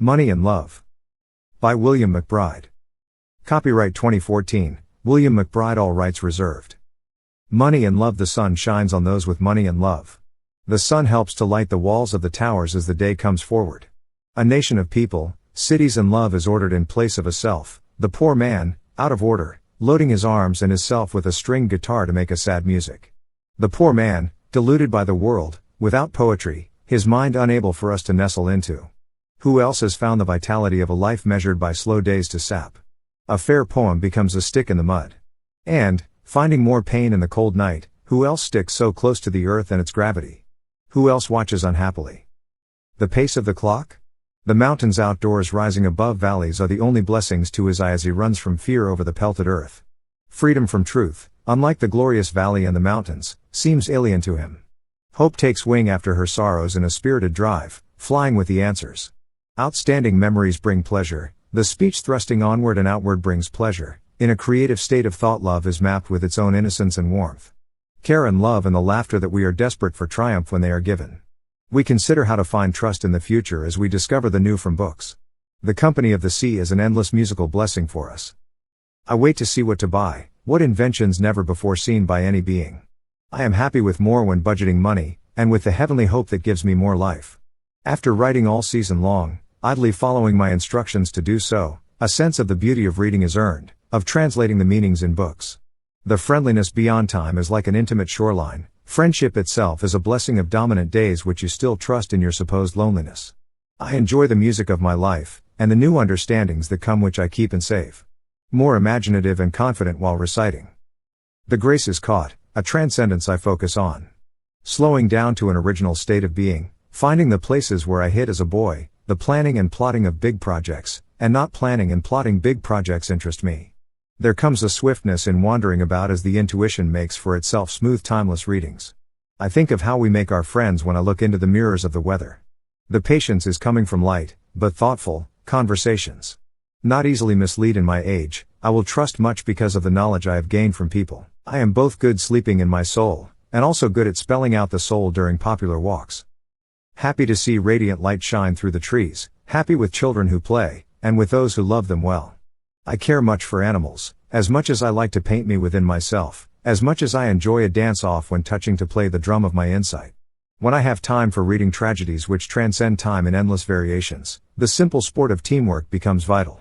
Money and Love. By William McBride. Copyright 2014, William McBride, all rights reserved. Money and love. The sun shines on those with money and love. The sun helps to light the walls of the towers as the day comes forward. A nation of people, cities and love is ordered in place of a self, the poor man, out of order, loading his arms and his self with a stringed guitar to make a sad music. The poor man, deluded by the world, without poetry, his mind unable for us to nestle into. Who else has found the vitality of a life measured by slow days to sap? A fair poem becomes a stick in the mud. And, finding more pain in the cold night, who else sticks so close to the earth and its gravity? Who else watches unhappily? The pace of the clock? The mountains outdoors rising above valleys are the only blessings to his eye as he runs from fear over the pelted earth. Freedom from truth, unlike the glorious valley and the mountains, seems alien to him. Hope takes wing after her sorrows in a spirited drive, flying with the answers. Outstanding memories bring pleasure, the speech thrusting onward and outward brings pleasure. In a creative state of thought, love is mapped with its own innocence and warmth. Care and love and the laughter that we are desperate for triumph when they are given. We consider how to find trust in the future as we discover the new from books. The company of the sea is an endless musical blessing for us. I wait to see what to buy, what inventions never before seen by any being. I am happy with more when budgeting money, and with the heavenly hope that gives me more life. After writing all season long, idly following my instructions to do so, a sense of the beauty of reading is earned, of translating the meanings in books. The friendliness beyond time is like an intimate shoreline. Friendship itself is a blessing of dominant days which you still trust in your supposed loneliness. I enjoy the music of my life, and the new understandings that come which I keep and save. More imaginative and confident while reciting. The grace is caught, a transcendence I focus on. Slowing down to an original state of being, finding the places where I hid as a boy, the planning and plotting of big projects, and not planning and plotting big projects interest me. There comes a swiftness in wandering about as the intuition makes for itself smooth timeless readings. I think of how we make our friends when I look into the mirrors of the weather. The patience is coming from light, but thoughtful, conversations. Not easily misled in my age, I will trust much because of the knowledge I have gained from people. I am both good sleeping in my soul, and also good at spelling out the soul during popular walks. Happy to see radiant light shine through the trees, happy with children who play, and with those who love them well. I care much for animals, as much as I like to paint me within myself, as much as I enjoy a dance-off when touching to play the drum of my insight. When I have time for reading tragedies which transcend time in endless variations, the simple sport of teamwork becomes vital.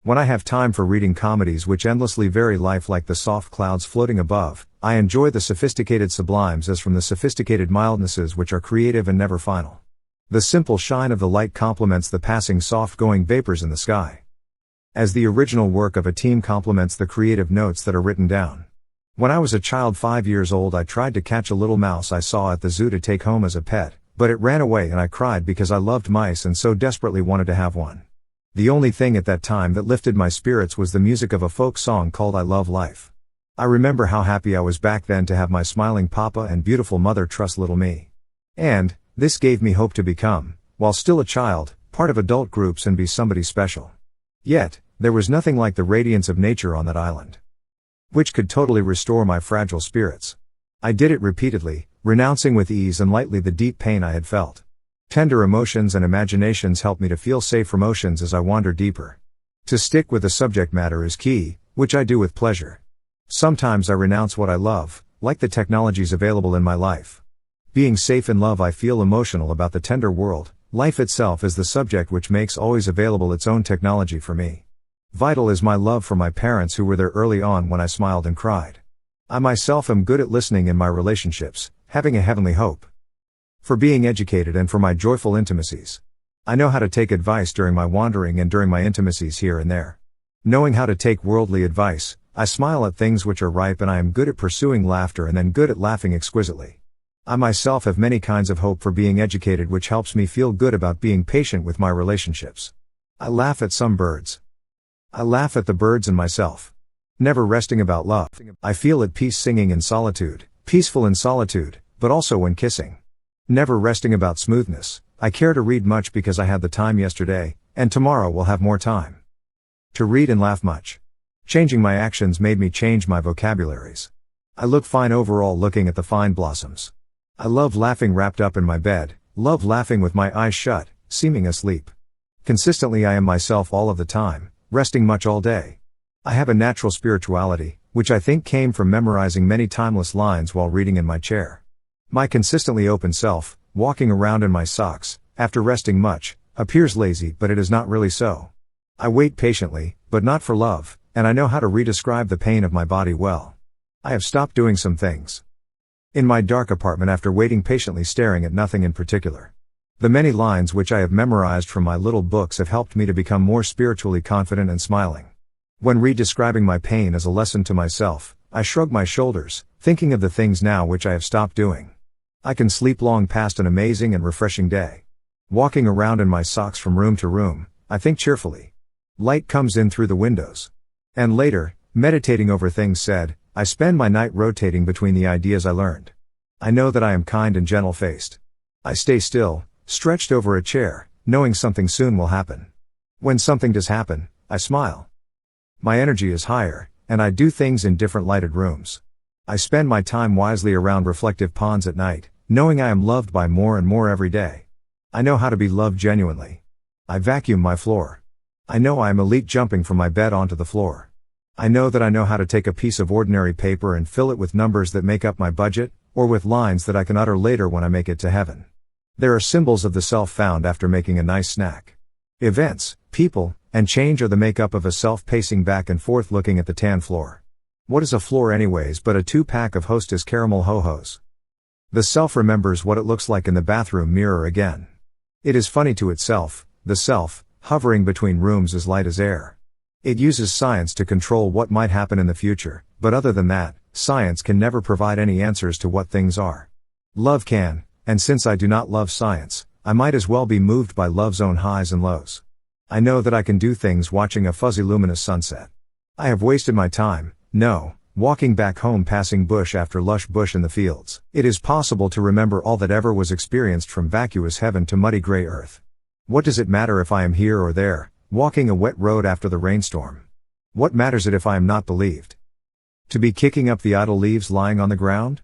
When I have time for reading comedies which endlessly vary life like the soft clouds floating above, I enjoy the sophisticated sublimes as from the sophisticated mildnesses which are creative and never final. The simple shine of the light complements the passing soft-going vapors in the sky. As the original work of a team complements the creative notes that are written down. When I was a child 5 years old, I tried to catch a little mouse I saw at the zoo to take home as a pet, but it ran away and I cried because I loved mice and so desperately wanted to have one. The only thing at that time that lifted my spirits was the music of a folk song called I Love Life. I remember how happy I was back then to have my smiling papa and beautiful mother trust little me. And, this gave me hope to become, while still a child, part of adult groups and be somebody special. Yet, there was nothing like the radiance of nature on that island, which could totally restore my fragile spirits. I did it repeatedly, renouncing with ease and lightly the deep pain I had felt. Tender emotions and imaginations help me to feel safe emotions as I wander deeper. To stick with the subject matter is key, which I do with pleasure. Sometimes I renounce what I love, like the technologies available in my life. Being safe in love, I feel emotional about the tender world. Life itself is the subject which makes always available its own technology for me. Vital is my love for my parents who were there early on when I smiled and cried. I myself am good at listening in my relationships, having a heavenly hope. For being educated and for my joyful intimacies. I know how to take advice during my wandering and during my intimacies here and there. Knowing how to take worldly advice, I smile at things which are ripe and I am good at pursuing laughter and then good at laughing exquisitely. I myself have many kinds of hope for being educated which helps me feel good about being patient with my relationships. I laugh at some birds. I laugh at the birds and myself. Never resting about love. I feel at peace singing in solitude, peaceful in solitude, but also when kissing. Never resting about smoothness. I care to read much because I had the time yesterday, and tomorrow will have more time. To read and laugh much. Changing my actions made me change my vocabularies. I look fine overall looking at the fine blossoms. I love laughing wrapped up in my bed, love laughing with my eyes shut, seeming asleep. Consistently I am myself all of the time, resting much all day. I have a natural spirituality, which I think came from memorizing many timeless lines while reading in my chair. My consistently open self, walking around in my socks, after resting much, appears lazy, but it is not really so. I wait patiently, but not for love, and I know how to redescribe the pain of my body well. I have stopped doing some things in my dark apartment after waiting patiently staring at nothing in particular. The many lines which I have memorized from my little books have helped me to become more spiritually confident and smiling. When redescribing my pain as a lesson to myself, I shrug my shoulders, thinking of the things now which I have stopped doing. I can sleep long past an amazing and refreshing day. Walking around in my socks from room to room, I think cheerfully. Light comes in through the windows. And later, meditating over things said, I spend my night rotating between the ideas I learned. I know that I am kind and gentle-faced. I stay still, stretched over a chair, knowing something soon will happen. When something does happen, I smile. My energy is higher, and I do things in different lighted rooms. I spend my time wisely around reflective ponds at night, knowing I am loved by more and more every day. I know how to be loved genuinely. I vacuum my floor. I know I am elite jumping from my bed onto the floor. I know that I know how to take a piece of ordinary paper and fill it with numbers that make up my budget, or with lines that I can utter later when I make it to heaven. There are symbols of the self found after making a nice snack. Events, people, and change are the makeup of a self pacing back and forth looking at the tan floor. What is a floor anyways but a 2-pack of Hostess caramel ho-hos? The self remembers what it looks like in the bathroom mirror again. It is funny to itself, the self, hovering between rooms as light as air. It uses science to control what might happen in the future, but other than that, science can never provide any answers to what things are. Love can, and since I do not love science, I might as well be moved by love's own highs and lows. I know that I can do things watching a fuzzy luminous sunset. I have wasted my time, no, walking back home passing bush after lush bush in the fields. It is possible to remember all that ever was experienced from vacuous heaven to muddy gray earth. What does it matter if I am here or there, walking a wet road after the rainstorm? What matters it if I am not believed? To be kicking up the idle leaves lying on the ground?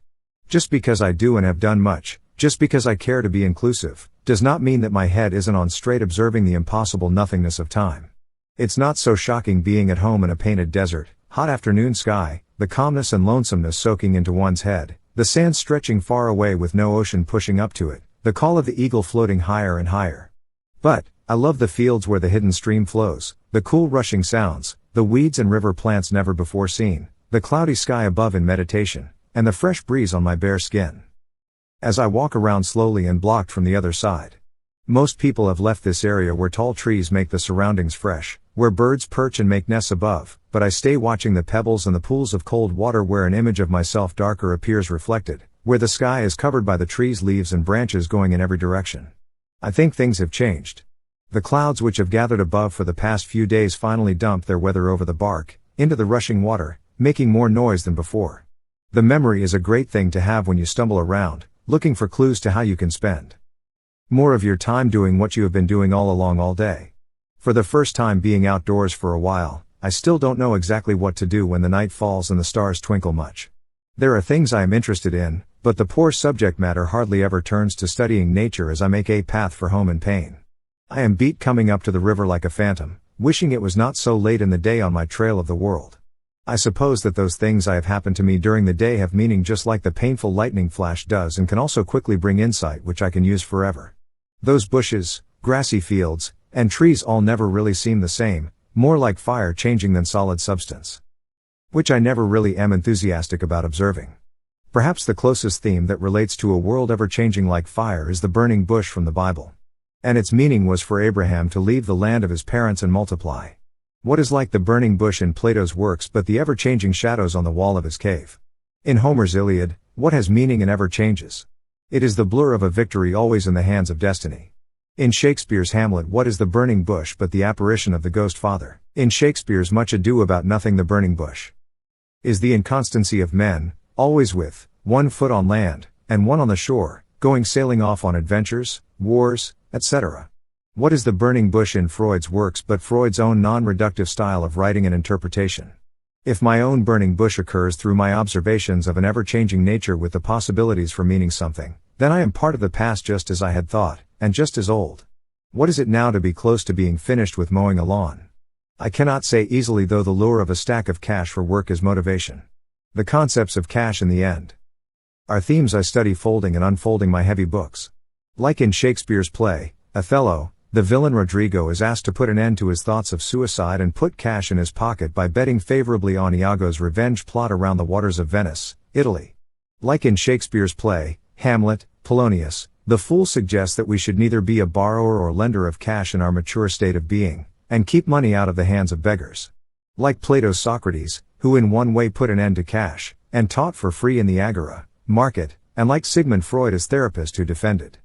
Just because I do and have done much, just because I care to be inclusive, does not mean that my head isn't on straight observing the impossible nothingness of time. It's not so shocking being at home in a painted desert, hot afternoon sky, the calmness and lonesomeness soaking into one's head, the sand stretching far away with no ocean pushing up to it, the call of the eagle floating higher and higher. But, I love the fields where the hidden stream flows, the cool rushing sounds, the weeds and river plants never before seen, the cloudy sky above in meditation, and the fresh breeze on my bare skin. As I walk around slowly and blocked from the other side. Most people have left this area where tall trees make the surroundings fresh, where birds perch and make nests above, but I stay watching the pebbles and the pools of cold water where an image of myself darker appears reflected, where the sky is covered by the trees' leaves and branches going in every direction. I think things have changed. The clouds which have gathered above for the past few days finally dumped their weather over the bark, into the rushing water, making more noise than before. The memory is a great thing to have when you stumble around, looking for clues to how you can spend more of your time doing what you have been doing all along all day. For the first time being outdoors for a while, I still don't know exactly what to do when the night falls and the stars twinkle much. There are things I am interested in, but the poor subject matter hardly ever turns to studying nature as I make a path for home and pain. I am beat coming up to the river like a phantom, wishing it was not so late in the day on my trail of the world. I suppose that those things that have happened to me during the day have meaning just like the painful lightning flash does and can also quickly bring insight which I can use forever. Those bushes, grassy fields, and trees all never really seem the same, more like fire changing than solid substance. Which I never really am enthusiastic about observing. Perhaps the closest theme that relates to a world ever changing like fire is the burning bush from the Bible. And its meaning was for Abraham to leave the land of his parents and multiply. What is like the burning bush in Plato's works but the ever-changing shadows on the wall of his cave? In Homer's Iliad, what has meaning and ever changes? It is the blur of a victory always in the hands of destiny. In Shakespeare's Hamlet, what is the burning bush but the apparition of the ghost father? In Shakespeare's Much Ado About Nothing, the burning bush is the inconstancy of men, always with one foot on land and one on the shore, going sailing off on adventures, wars, etc. What is the burning bush in Freud's works but Freud's own non-reductive style of writing and interpretation? If my own burning bush occurs through my observations of an ever-changing nature with the possibilities for meaning something, then I am part of the past just as I had thought, and just as old. What is it now to be close to being finished with mowing a lawn? I cannot say easily, though the lure of a stack of cash for work is motivation. The concepts of cash in the end are themes I study folding and unfolding my heavy books. Like in Shakespeare's play, Othello, the villain Rodrigo is asked to put an end to his thoughts of suicide and put cash in his pocket by betting favorably on Iago's revenge plot around the waters of Venice, Italy. Like in Shakespeare's play, Hamlet, Polonius, the fool suggests that we should neither be a borrower or lender of cash in our mature state of being, and keep money out of the hands of beggars. Like Plato's Socrates, who in one way put an end to cash, and taught for free in the agora, market, and like Sigmund Freud as therapist who defended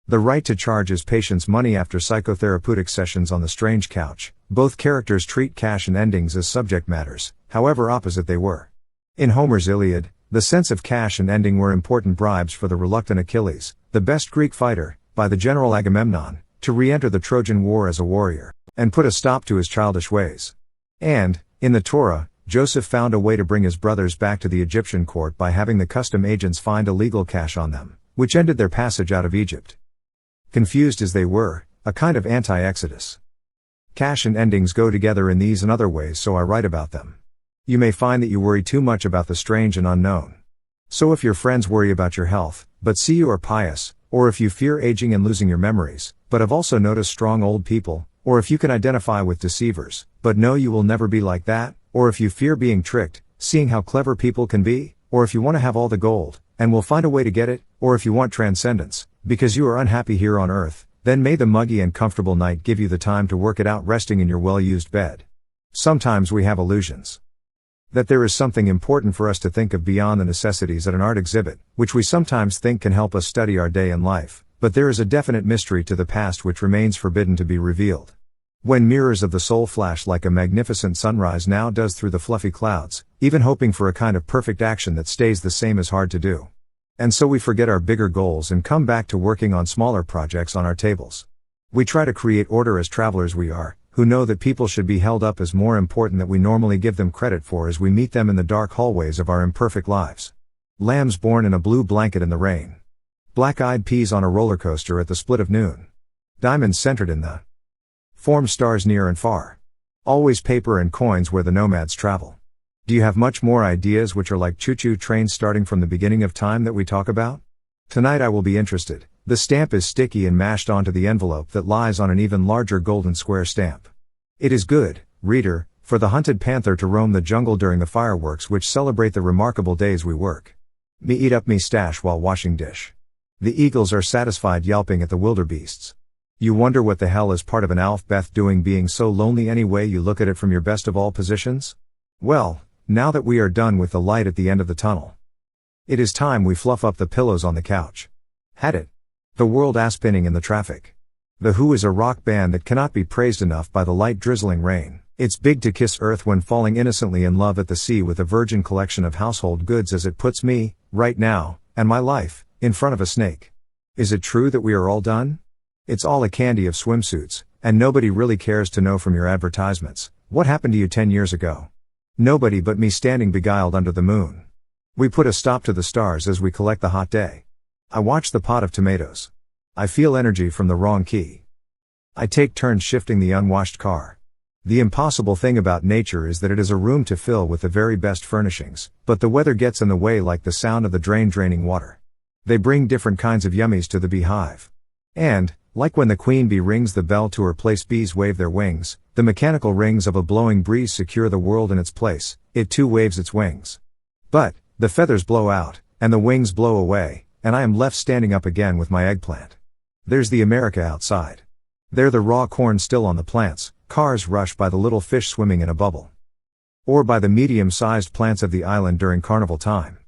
the right to charge his patients money after psychotherapeutic sessions on the strange couch. Both characters treat cash and endings as subject matters, however opposite they were. In Homer's Iliad, the sense of cash and ending were important bribes for the reluctant Achilles, the best Greek fighter, by the general Agamemnon, to re-enter the Trojan War as a warrior, and put a stop to his childish ways. And, in the Torah, Joseph found a way to bring his brothers back to the Egyptian court by having the custom agents find illegal cash on them, which ended their passage out of Egypt. Confused as they were, a kind of anti-exodus. Cash and endings go together in these and other ways, so I write about them. You may find that you worry too much about the strange and unknown. So if your friends worry about your health, but see you are pious, or if you fear aging and losing your memories, but have also noticed strong old people, or if you can identify with deceivers, but know you will never be like that, or if you fear being tricked, seeing how clever people can be, or if you want to have all the gold, and will find a way to get it, or if you want transcendence, because you are unhappy here on earth, then may the muggy and comfortable night give you the time to work it out resting in your well-used bed. Sometimes we have illusions that there is something important for us to think of beyond the necessities at an art exhibit, which we sometimes think can help us study our day in life, but there is a definite mystery to the past which remains forbidden to be revealed. When mirrors of the soul flash like a magnificent sunrise now does through the fluffy clouds, even hoping for a kind of perfect action that stays the same is hard to do. And so we forget our bigger goals and come back to working on smaller projects on our tables. We try to create order as travelers we are, who know that people should be held up as more important than we normally give them credit for as we meet them in the dark hallways of our imperfect lives. Lambs born in a blue blanket in the rain. Black-eyed peas on a roller coaster at the split of noon. Diamonds centered in the form stars near and far. Always paper and coins where the nomads travel. Do you have much more ideas which are like choo-choo trains starting from the beginning of time that we talk about? Tonight I will be interested. The stamp is sticky and mashed onto the envelope that lies on an even larger golden square stamp. It is good, reader, for the hunted panther to roam the jungle during the fireworks which celebrate the remarkable days we work. Me eat up me stash while washing dish. The eagles are satisfied yelping at the wildebeests. You wonder what the hell is part of an alphabet doing being so lonely any way you look at it from your best of all positions? Well, now that we are done with the light at the end of the tunnel, it is time we fluff up the pillows on the couch. Had it. The world spinning in the traffic. The Who is a rock band that cannot be praised enough by the light drizzling rain. It's big to kiss earth when falling innocently in love at the sea with a virgin collection of household goods as it puts me, right now, and my life, in front of a snake. Is it true that we are all done? It's all a candy of swimsuits, and nobody really cares to know from your advertisements, what happened to you 10 years ago? Nobody but me standing beguiled under the moon. We put a stop to the stars as we collect the hot day. I watch the pot of tomatoes. I feel energy from the wrong key. I take turns shifting the unwashed car. The impossible thing about nature is that it is a room to fill with the very best furnishings, but the weather gets in the way like the sound of the drain draining water. They bring different kinds of yummies to the beehive. And, like when the queen bee rings the bell to her place, bees wave their wings, the mechanical rings of a blowing breeze secure the world in its place, it too waves its wings. But, the feathers blow out, and the wings blow away, and I am left standing up again with my eggplant. There's the America outside. There the raw corn still on the plants, cars rush by the little fish swimming in a bubble. Or by the medium-sized plants of the island during carnival time.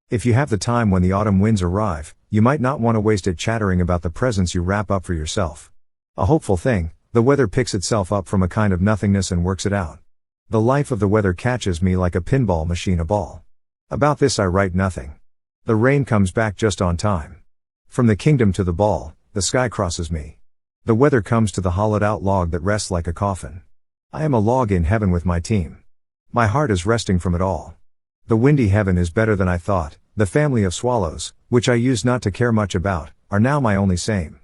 If you have the time when the autumn winds arrive, you might not want to waste it chattering about the presents you wrap up for yourself. A hopeful thing, the weather picks itself up from a kind of nothingness and works it out. The life of the weather catches me like a pinball machine a ball. About this I write nothing. The rain comes back just on time. From the kingdom to the ball, the sky crosses me. The weather comes to the hollowed out log that rests like a coffin. I am a log in heaven with my team. My heart is resting from it all. The windy heaven is better than I thought. The family of swallows, which I used not to care much about, are now my only same.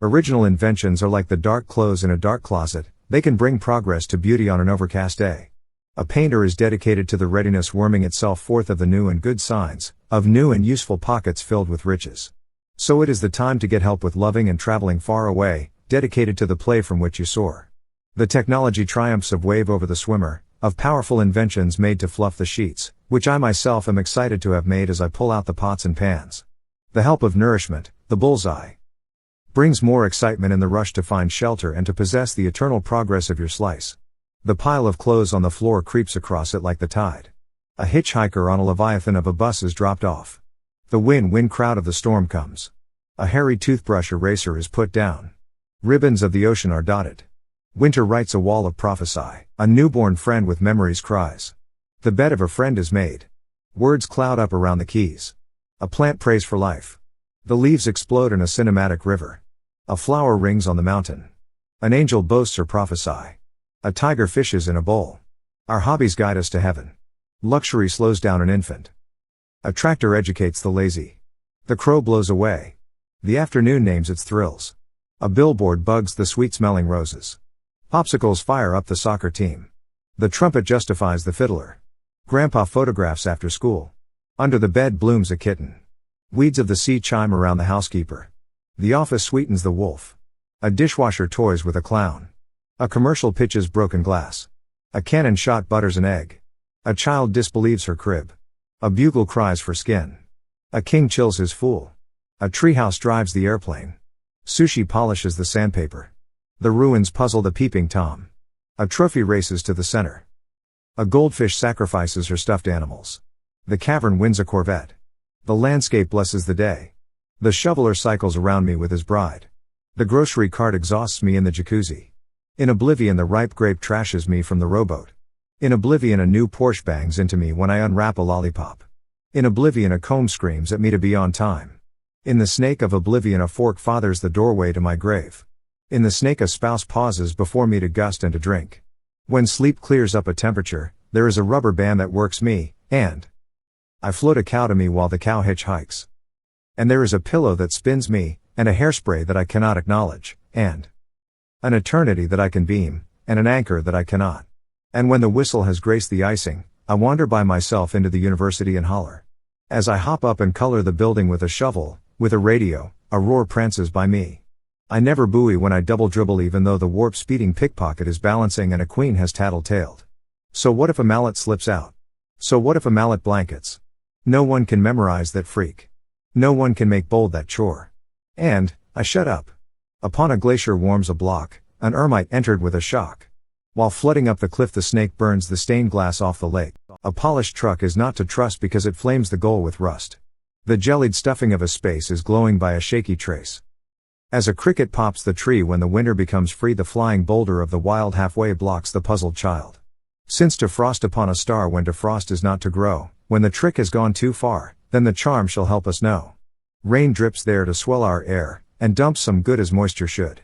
Original inventions are like the dark clothes in a dark closet, they can bring progress to beauty on an overcast day. A painter is dedicated to the readiness worming itself forth of the new and good signs, of new and useful pockets filled with riches. So it is the time to get help with loving and traveling far away, dedicated to the play from which you soar. The technology triumphs of wave over the swimmer, of powerful inventions made to fluff the sheets, which I myself am excited to have made as I pull out the pots and pans. The help of nourishment, the bullseye, brings more excitement in the rush to find shelter and to possess the eternal progress of your slice. The pile of clothes on the floor creeps across it like the tide. A hitchhiker on a leviathan of a bus is dropped off. The win-win crowd of the storm comes. A hairy toothbrush eraser is put down. Ribbons of the ocean are dotted. Winter writes a wall of prophesy. A newborn friend with memories cries. The bed of a friend is made. Words cloud up around the keys. A plant prays for life. The leaves explode in a cinematic river. A flower rings on the mountain. An angel boasts or prophesy. A tiger fishes in a bowl. Our hobbies guide us to heaven. Luxury slows down an infant. A tractor educates the lazy. The crow blows away. The afternoon names its thrills. A billboard bugs the sweet-smelling roses. Popsicles fire up the soccer team. The trumpet justifies the fiddler. Grandpa photographs after school. Under the bed blooms a kitten. Weeds of the sea chime around the housekeeper. The office sweetens the wolf. A dishwasher toys with a clown. A commercial pitches broken glass. A cannon shot butters an egg. A child disbelieves her crib. A bugle cries for skin. A king chills his fool. A treehouse drives the airplane. Sushi polishes the sandpaper. The ruins puzzle the peeping Tom. A trophy races to the center. A goldfish sacrifices her stuffed animals. The cavern wins a Corvette. The landscape blesses the day. The shoveler cycles around me with his bride. The grocery cart exhausts me in the jacuzzi. In oblivion the ripe grape trashes me from the rowboat. In oblivion a new Porsche bangs into me when I unwrap a lollipop. In oblivion a comb screams at me to be on time. In the snake of oblivion a fork fathers the doorway to my grave. In the snake a spouse pauses before me to gust and to drink. When sleep clears up a temperature, there is a rubber band that works me, and I float a cow to me while the cow hitchhikes. And there is a pillow that spins me, and a hairspray that I cannot acknowledge, and an eternity that I can beam, and an anchor that I cannot. And when the whistle has graced the icing, I wander by myself into the university and holler. As I hop up and color the building with a shovel, with a radio, a roar prances by me. I never buoy when I double dribble even though the warp-speeding pickpocket is balancing and a queen has tattle-tailed. So what if a mallet slips out? So what if a mallet blankets? No one can memorize that freak. No one can make bold that chore. And I shut up. Upon a glacier warms a block, an ermite entered with a shock. While flooding up the cliff the snake burns the stained glass off the lake. A polished truck is not to trust because it flames the goal with rust. The jellied stuffing of a space is glowing by a shaky trace. As a cricket pops the tree when the winter becomes free the flying boulder of the wild halfway blocks the puzzled child. Since to frost upon a star when to frost is not to grow, when the trick has gone too far, then the charm shall help us know. Rain drips there to swell our air, and dumps some good as moisture should.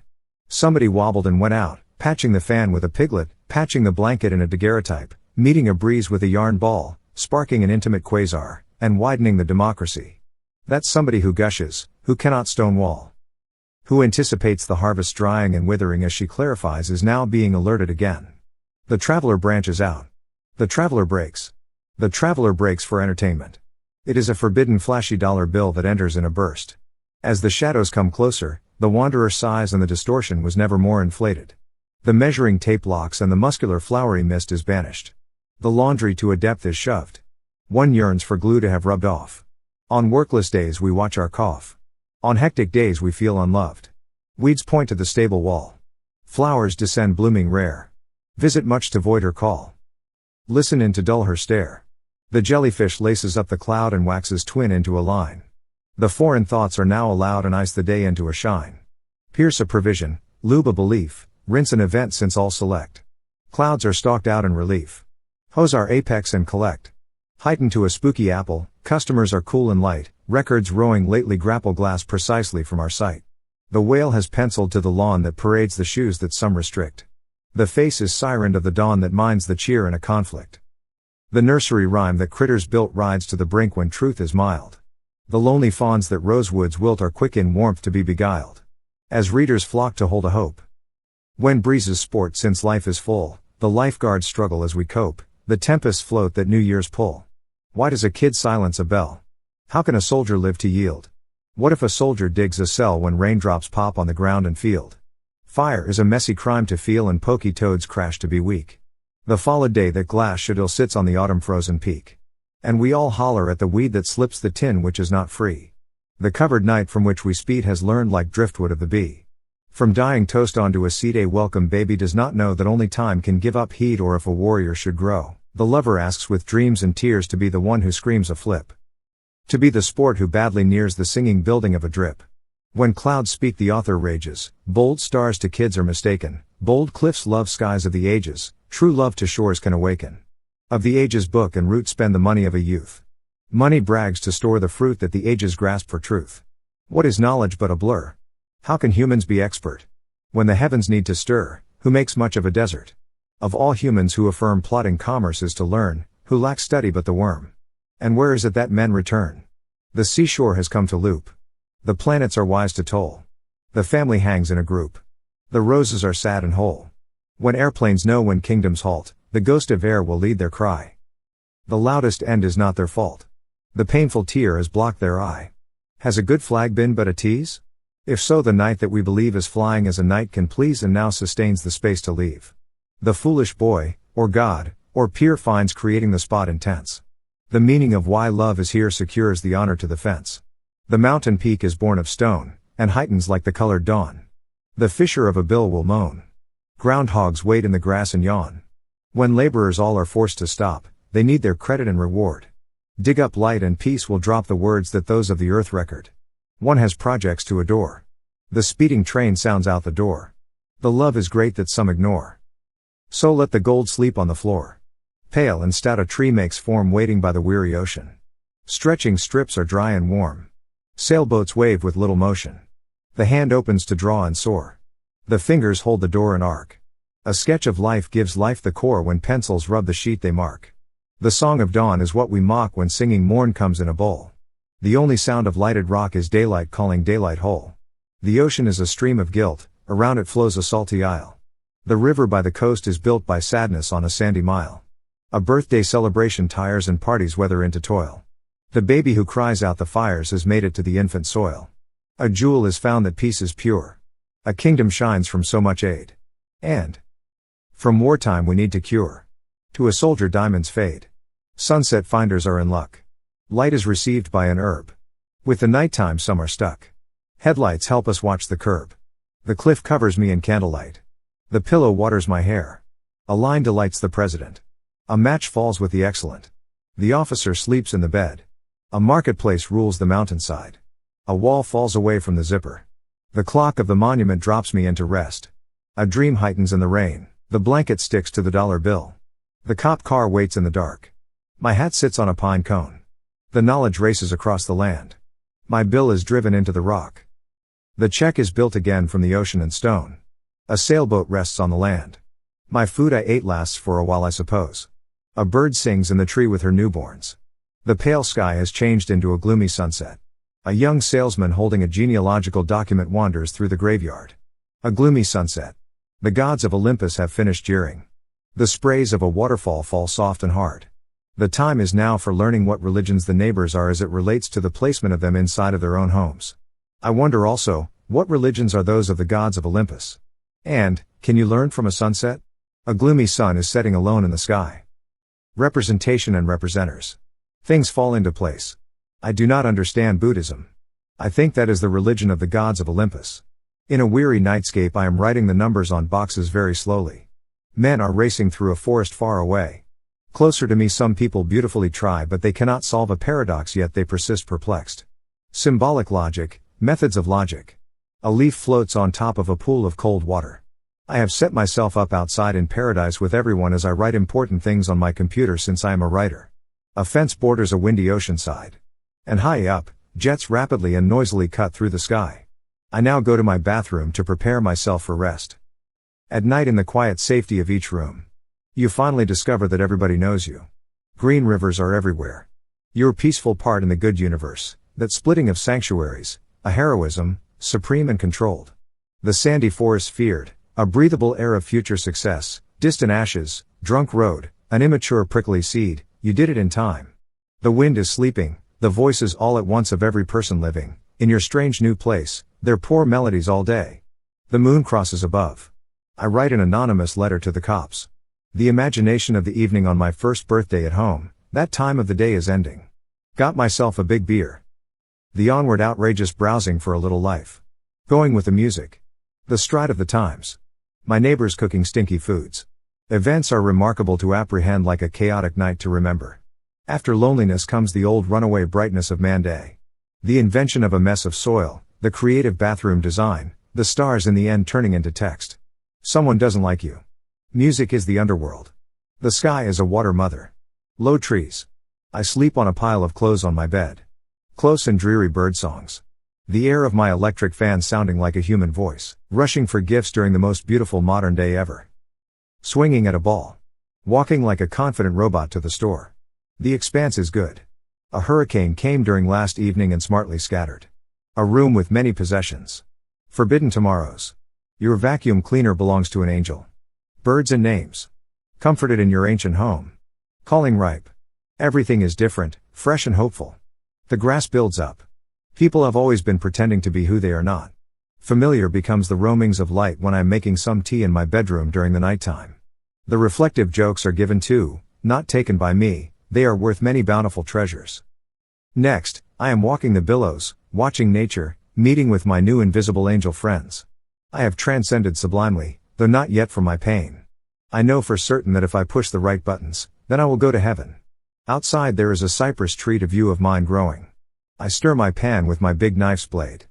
Somebody wobbled and went out, patching the fan with a piglet, patching the blanket in a daguerreotype, meeting a breeze with a yarn ball, sparking an intimate quasar, and widening the democracy. That's somebody who gushes, who cannot stonewall. Who anticipates the harvest drying and withering as she clarifies is now being alerted again. The traveler branches out. The traveler breaks. The traveler breaks for entertainment. It is a forbidden flashy dollar bill that enters in a burst. As the shadows come closer, the wanderer sighs and the distortion was never more inflated. The measuring tape locks and the muscular flowery mist is banished. The laundry to a depth is shoved. One yearns for glue to have rubbed off. On workless days we watch our cough. On hectic days we feel unloved. Weeds point to the stable wall. Flowers descend blooming rare. Visit much to void her call. Listen in to dull her stare. The jellyfish laces up the cloud and waxes twin into a line. The foreign thoughts are now allowed and ice the day into a shine. Pierce a provision, lube a belief, rinse an event since all select. Clouds are stalked out in relief. Hose our apex and collect. Heighten to a spooky apple, customers are cool and light, records rowing lately grapple glass precisely from our sight. The whale has penciled to the lawn that parades the shoes that some restrict. The face is siren of the dawn that minds the cheer in a conflict. The nursery rhyme that critters built rides to the brink when truth is mild. The lonely fawns that rosewoods wilt are quick in warmth to be beguiled. as readers flock to hold a hope. When breezes sport since life is full, the lifeguards struggle as we cope, the tempests float that New Year's pull. Why does a kid silence a bell? How can a soldier live to yield? What if a soldier digs a cell when raindrops pop on the ground and field? Fire is a messy crime to feel and pokey toads crash to be weak. The fall a day that glass should ill sits on the autumn frozen peak. And we all holler at the weed that slips the tin which is not free. The covered night from which we speed has learned like driftwood of the bee. From dying toast onto a seed a welcome baby does not know that only time can give up heat or if a warrior should grow. The lover asks with dreams and tears to be the one who screams a flip. To be the sport who badly nears the singing building of a drip. When clouds speak the author rages, bold stars to kids are mistaken, bold cliffs love skies of the ages, true love to shores can awaken. Of the ages book and root spend the money of a youth. Money brags to store the fruit that the ages grasp for truth. What is knowledge but a blur? How can humans be expert? When the heavens need to stir, who makes much of a desert? Of all humans who affirm plotting commerce is to learn, who lack study but the worm. And where is it that men return? The seashore has come to loop. The planets are wise to toll. The family hangs in a group. The roses are sad and whole. When airplanes know when kingdoms halt, the ghost of air will lead their cry. The loudest end is not their fault. The painful tear has blocked their eye. Has a good flag been but a tease? If so, the night that we believe is flying as a night can please and now sustains the space to leave. The foolish boy, or God, or peer finds creating the spot intense. The meaning of why love is here secures the honor to the fence. The mountain peak is born of stone, and heightens like the colored dawn. The fisher of a bill will moan. Groundhogs wait in the grass and yawn. When laborers all are forced to stop, they need their credit and reward. Dig up light and peace will drop the words that those of the earth record. One has projects to adore. The speeding train sounds out the door. The love is great that some ignore. So let the gold sleep on the floor. Pale and stout a tree makes form waiting by the weary ocean. Stretching strips are dry and warm. Sailboats wave with little motion. The hand opens to draw and soar. The fingers hold the door and arc. A sketch of life gives life the core when pencils rub the sheet they mark. The song of dawn is what we mock when singing morn comes in a bowl. The only sound of lighted rock is daylight calling daylight whole. The ocean is a stream of guilt, around it flows a salty isle. The river by the coast is built by sadness on a sandy mile. A birthday celebration tires and parties weather into toil. The baby who cries out the fires has made it to the infant soil. A jewel is found that peace is pure. A kingdom shines from so much aid. And from wartime we need to cure. To a soldier diamonds fade. Sunset finders are in luck. Light is received by an herb. With the nighttime some are stuck. Headlights help us watch the curb. The cliff covers me in candlelight. The pillow waters my hair. A line delights the president. A match falls with the excellent. The officer sleeps in the bed. A marketplace rules the mountainside. A wall falls away from the zipper. The clock of the monument drops me into rest. A dream heightens in the rain. The blanket sticks to the dollar bill. The cop car waits in the dark. My hat sits on a pine cone. The knowledge races across the land. My bill is driven into the rock. The check is built again from the ocean and stone. A sailboat rests on the land. My food I ate lasts for a while I suppose. A bird sings in the tree with her newborns. The pale sky has changed into a gloomy sunset. A young salesman holding a genealogical document wanders through the graveyard. A gloomy sunset. The gods of Olympus have finished jeering. The sprays of a waterfall fall soft and hard. The time is now for learning what religions the neighbors are as it relates to the placement of them inside of their own homes. I wonder also, what religions are those of the gods of Olympus? And, can you learn from a sunset? A gloomy sun is setting alone in the sky. Representation and representers. Things fall into place. I do not understand Buddhism. I think that is the religion of the gods of Olympus. In a weary nightscape I am writing the numbers on boxes very slowly. Men are racing through a forest far away. Closer to me some people beautifully try but they cannot solve a paradox yet they persist perplexed. Symbolic logic, methods of logic. A leaf floats on top of a pool of cold water. I have set myself up outside in paradise with everyone as I write important things on my computer since I am a writer. A fence borders a windy ocean side. And high up, jets rapidly and noisily cut through the sky. I now go to my bathroom to prepare myself for rest. At night in the quiet safety of each room, you finally discover that everybody knows you. Green rivers are everywhere. Your peaceful part in the good universe, that splitting of sanctuaries, a heroism, supreme and controlled. The sandy forest feared, a breathable air of future success, distant ashes, drunk road, an immature prickly seed, you did it in time. The wind is sleeping, the voices all at once of every person living, in your strange new place, their poor melodies all day. The moon crosses above. I write an anonymous letter to the cops. The imagination of the evening on my first birthday at home, that time of the day is ending. Got myself a big beer. The onward outrageous browsing for a little life. Going with the music. The stride of the times. My neighbors cooking stinky foods. Events are remarkable to apprehend like a chaotic night to remember. After loneliness comes the old runaway brightness of man-day. The invention of a mess of soil, the creative bathroom design, the stars in the end turning into text. Someone doesn't like you. Music is the underworld. The sky is a water mother. Low trees. I sleep on a pile of clothes on my bed. Close and dreary bird songs. The air of my electric fan sounding like a human voice, rushing for gifts during the most beautiful modern day ever. Swinging at a ball. Walking like a confident robot to the store. The expanse is good. A hurricane came during last evening and smartly scattered. A room with many possessions. Forbidden tomorrows. Your vacuum cleaner belongs to an angel. Birds and names. Comforted in your ancient home. Calling ripe. Everything is different, fresh and hopeful. The grass builds up. People have always been pretending to be who they are not. Familiar becomes the roamings of light when I'm making some tea in my bedroom during the nighttime. The reflective jokes are given too, not taken by me, they are worth many bountiful treasures. Next, I am walking the billows, watching nature, meeting with my new invisible angel friends. I have transcended sublimely, though not yet from my pain. I know for certain that if I push the right buttons, then I will go to heaven. Outside there is a cypress tree to view of mine growing. I stir my pan with my big knife's blade.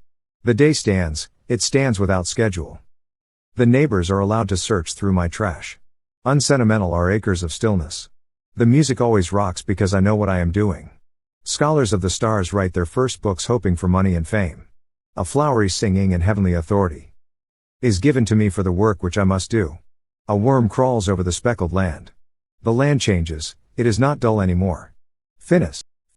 The day stands, it stands without schedule. The neighbors are allowed to search through my trash. Unsentimental are acres of stillness. The music always rocks because I know what I am doing. Scholars of the stars write their first books hoping for money and fame. A flowery singing and heavenly authority is given to me for the work which I must do. A worm crawls over the speckled land. The land changes, it is not dull anymore. Finis.